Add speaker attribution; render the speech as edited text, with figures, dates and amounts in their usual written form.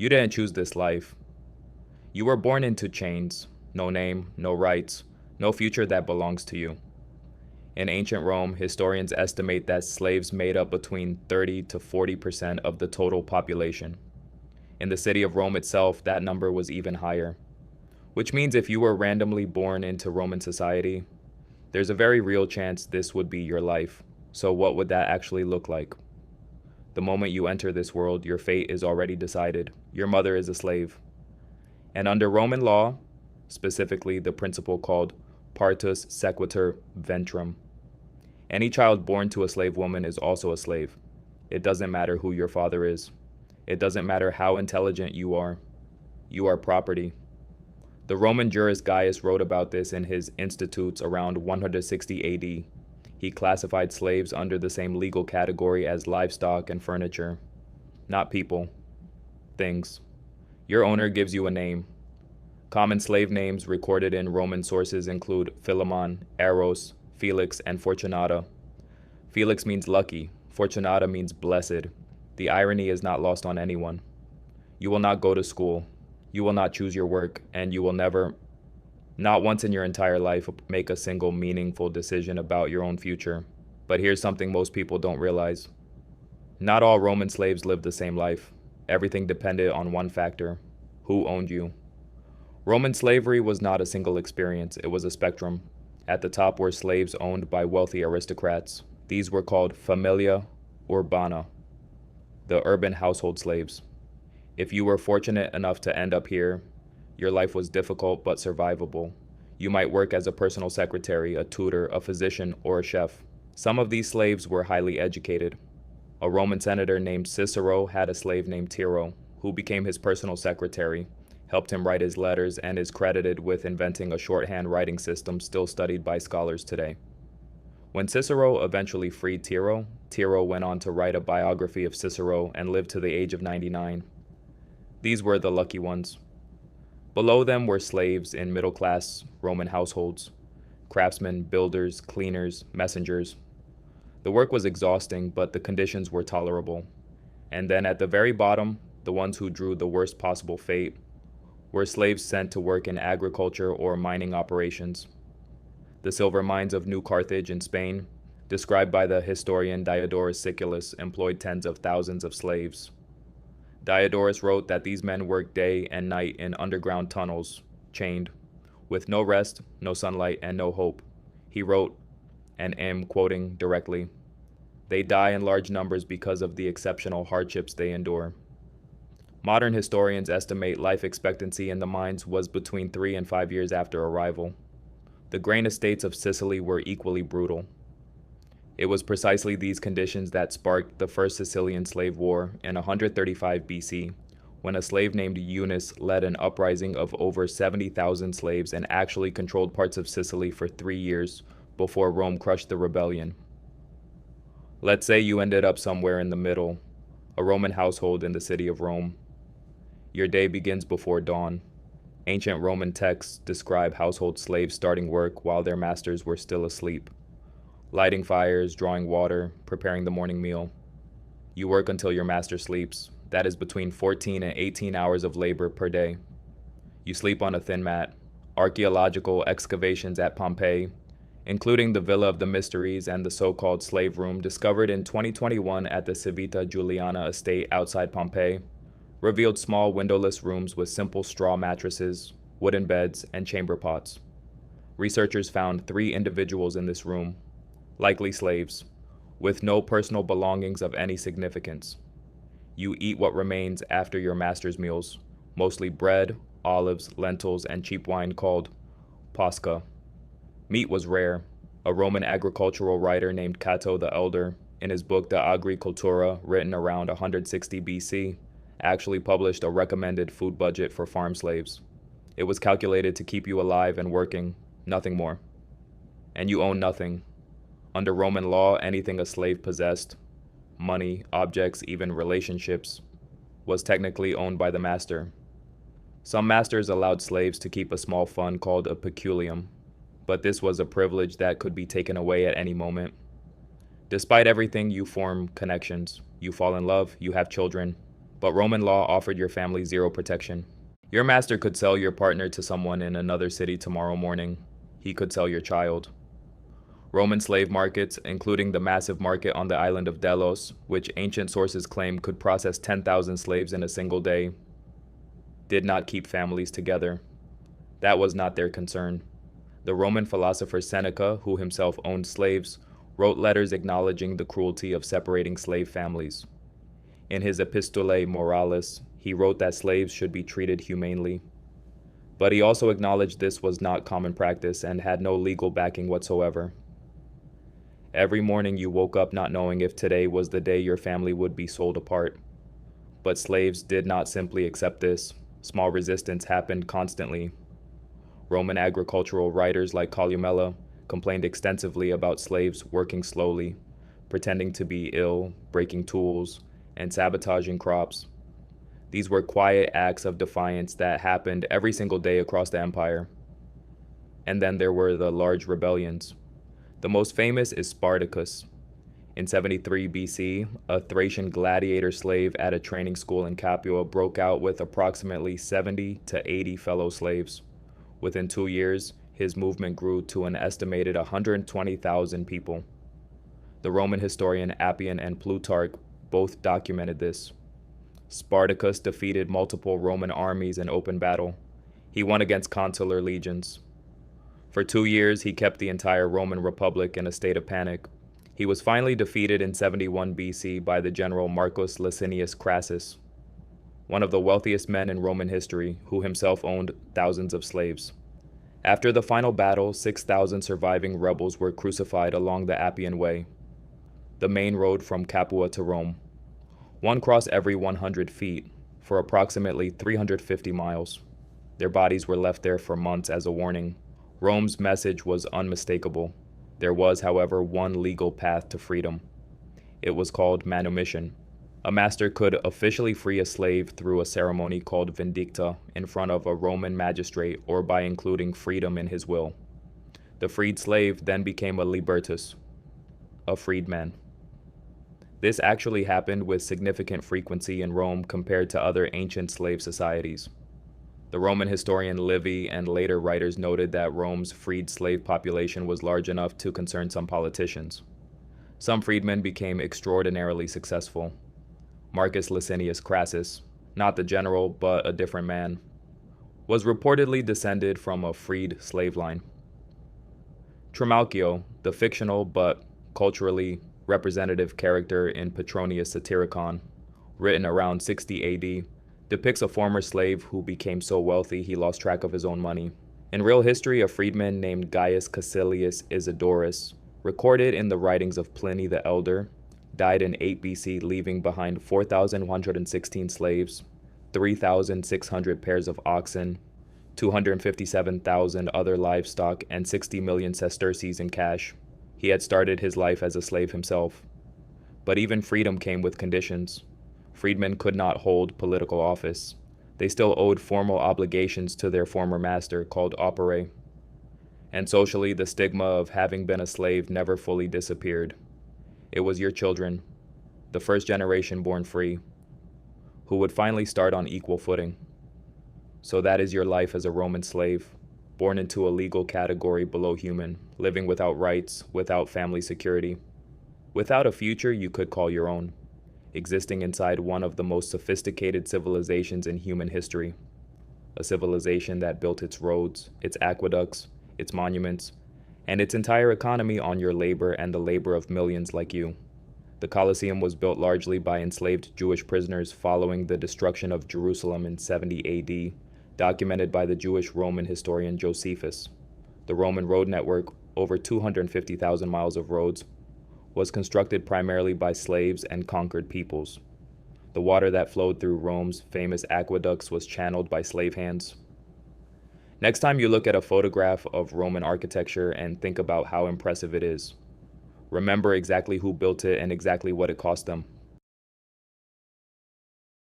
Speaker 1: You didn't choose this life. You were born into chains, no name, no rights, no future that belongs to you. In ancient Rome, historians estimate that slaves made up between 30 to 40% of the total population. In the city of Rome itself, that number was even higher, which means if you were randomly born into Roman society, there's a very real chance this would be your life. So, what would that actually look like? The moment you enter this world, your fate is already decided. Your mother is a slave. And under Roman law, specifically the principle called partus sequitur ventrum, any child born to a slave woman is also a slave. It doesn't matter who your father is. It doesn't matter how intelligent you are. You are property. The Roman jurist Gaius wrote about this in his Institutes around 160 AD. He classified slaves under the same legal category as livestock and furniture. Not people. Things. Your owner gives you a name. Common slave names recorded in Roman sources include Philemon, Eros, Felix, and Fortunata. Felix means lucky. Fortunata means blessed. The irony is not lost on anyone. You will not go to school. You will not choose your work, and you will never, not once in your entire life, make a single meaningful decision about your own future. But here's something most people don't realize. Not all Roman slaves lived the same life. Everything depended on one factor: who owned you. Roman slavery was not a single experience, it was a spectrum. At the top were slaves owned by wealthy aristocrats. These were called familia urbana, the urban household slaves. If you were fortunate enough to end up here, your life was difficult but survivable. You might work as a personal secretary, a tutor, a physician, or a chef. Some of these slaves were highly educated. A Roman senator named Cicero had a slave named Tiro, who became his personal secretary, helped him write his letters, and is credited with inventing a shorthand writing system still studied by scholars today. When Cicero eventually freed Tiro, Tiro went on to write a biography of Cicero and lived to the age of 99. These were the lucky ones. Below them were slaves in middle-class Roman households: craftsmen, builders, cleaners, messengers. The work was exhausting, but the conditions were tolerable. And then at the very bottom, the ones who drew the worst possible fate were slaves sent to work in agriculture or mining operations. The silver mines of New Carthage in Spain, described by the historian Diodorus Siculus, employed tens of thousands of slaves. Diodorus wrote that these men worked day and night in underground tunnels, chained, with no rest, no sunlight, and no hope. He wrote, and am quoting directly, "They die in large numbers because of the exceptional hardships they endure." Modern historians estimate life expectancy in the mines was between 3 and 5 years after arrival. The grain estates of Sicily were equally brutal. It was precisely these conditions that sparked the First Sicilian Slave War in 135 BC, when a slave named Eunice led an uprising of over 70,000 slaves and actually controlled parts of Sicily for 3 years before Rome crushed the rebellion. Let's say you ended up somewhere in the middle, a Roman household in the city of Rome. Your day begins before dawn. Ancient Roman texts describe household slaves starting work while their masters were still asleep, lighting fires, drawing water, preparing the morning meal. You work until your master sleeps. That is between 14 and 18 hours of labor per day. You sleep on a thin mat. Archaeological excavations at Pompeii, including the Villa of the Mysteries and the so-called slave room discovered in 2021 at the Civita Juliana estate outside Pompeii, revealed small windowless rooms with simple straw mattresses, wooden beds, and chamber pots. Researchers found 3 individuals in this room, likely slaves, with no personal belongings of any significance. You eat what remains after your master's meals, mostly bread, olives, lentils, and cheap wine called posca. Meat was rare. A Roman agricultural writer named Cato the Elder, in his book De Agricultura, written around 160 BC, actually published a recommended food budget for farm slaves. It was calculated to keep you alive and working, nothing more. And you own nothing. Under Roman law, anything a slave possessed, money, objects, even relationships, was technically owned by the master. Some masters allowed slaves to keep a small fund called a peculium, but this was a privilege that could be taken away at any moment. Despite everything, you form connections. You fall in love, you have children. But Roman law offered your family zero protection. Your master could sell your partner to someone in another city tomorrow morning. He could sell your child. Roman slave markets, including the massive market on the island of Delos, which ancient sources claim could process 10,000 slaves in a single day, did not keep families together. That was not their concern. The Roman philosopher Seneca, who himself owned slaves, wrote letters acknowledging the cruelty of separating slave families. In his Epistolae Moralis, he wrote that slaves should be treated humanely. But he also acknowledged this was not common practice and had no legal backing whatsoever. Every morning you woke up not knowing if today was the day your family would be sold apart. But slaves did not simply accept this. Small resistance happened constantly. Roman agricultural writers like Columella complained extensively about slaves working slowly, pretending to be ill, breaking tools, and sabotaging crops. These were quiet acts of defiance that happened every single day across the empire. And then there were the large rebellions. The most famous is Spartacus. In 73 BC, a Thracian gladiator slave at a training school in Capua broke out with approximately 70 to 80 fellow slaves. Within 2 years, his movement grew to an estimated 120,000 people. The Roman historian Appian and Plutarch both documented this. Spartacus defeated multiple Roman armies in open battle. He won against consular legions. For 2 years, he kept the entire Roman Republic in a state of panic. He was finally defeated in 71 BC by the general Marcus Licinius Crassus, one of the wealthiest men in Roman history, who himself owned thousands of slaves. After the final battle, 6,000 surviving rebels were crucified along the Appian Way, the main road from Capua to Rome. One crossed every 100 feet, for approximately 350 miles. Their bodies were left there for months as a warning. Rome's message was unmistakable. There was, however, one legal path to freedom. It was called manumission. A master could officially free a slave through a ceremony called vindicta in front of a Roman magistrate or by including freedom in his will. The freed slave then became a libertus, a freedman. This actually happened with significant frequency in Rome compared to other ancient slave societies. The Roman historian Livy and later writers noted that Rome's freed slave population was large enough to concern some politicians. Some freedmen became extraordinarily successful. Marcus Licinius Crassus, not the general but a different man, was reportedly descended from a freed slave line. Trimalchio, the fictional but culturally representative character in Petronius Satyricon, written around 60 AD, depicts a former slave who became so wealthy he lost track of his own money. In real history, a freedman named Gaius Caecilius Isidorus, recorded in the writings of Pliny the Elder, died in 8 BC, leaving behind 4,116 slaves, 3,600 pairs of oxen, 257,000 other livestock, and 60 million sesterces in cash. He had started his life as a slave himself. But even freedom came with conditions. Freedmen could not hold political office. They still owed formal obligations to their former master, called opere. And socially, the stigma of having been a slave never fully disappeared. It was your children, the first generation born free, who would finally start on equal footing. So that is your life as a Roman slave, born into a legal category below human, living without rights, without family security, without a future you could call your own, existing inside one of the most sophisticated civilizations in human history, a civilization that built its roads, its aqueducts, its monuments, and its entire economy on your labor and the labor of millions like you. The Colosseum was built largely by enslaved Jewish prisoners following the destruction of Jerusalem in 70 AD, documented by the Jewish Roman historian Josephus. The Roman road network, over 250,000 miles of roads, was constructed primarily by slaves and conquered peoples. The water that flowed through Rome's famous aqueducts was channeled by slave hands. Next time you look at a photograph of Roman architecture and think about how impressive it is, remember exactly who built it and exactly what it cost them.